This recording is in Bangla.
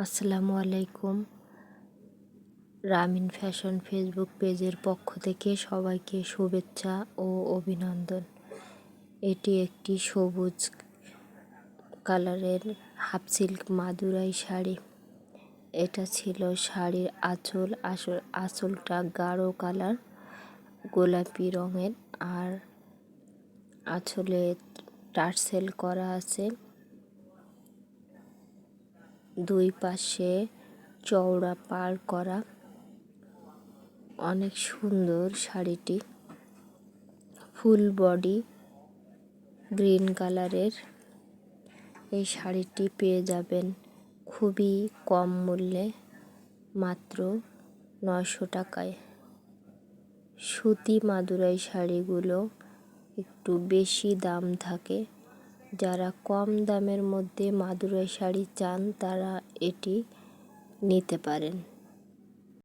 আসসালামু আলাইকুম। রামিন ফ্যাশন ফেসবুক পেজের পক্ষ থেকে সবাইকে শুভেচ্ছা ও অভিনন্দন। এটি একটি সবুজ কালারের হাফ সিল্ক মাদুরাই শাড়ি। এটা ছিল শাড়ির আঁচলটা গাঢ় কালার গোলাপি রঙের, আর আঁচলে টার্সেল করা আছে। দুই পাশে চওড়া পাড় করা। অনেক সুন্দর শাড়িটি। ফুল বডি গ্রিন কালারের। এই শাড়িটি পেয়ে যাবেন খুবই কম মূল্যে, মাত্র 900 টাকায়। সুতি মাদুরাই শাড়িগুলো একটু বেশি দাম থাকে। যারা কম দামের মধ্যে মাদুরাই শাড়ি চান তারা এটি নিতে পারেন।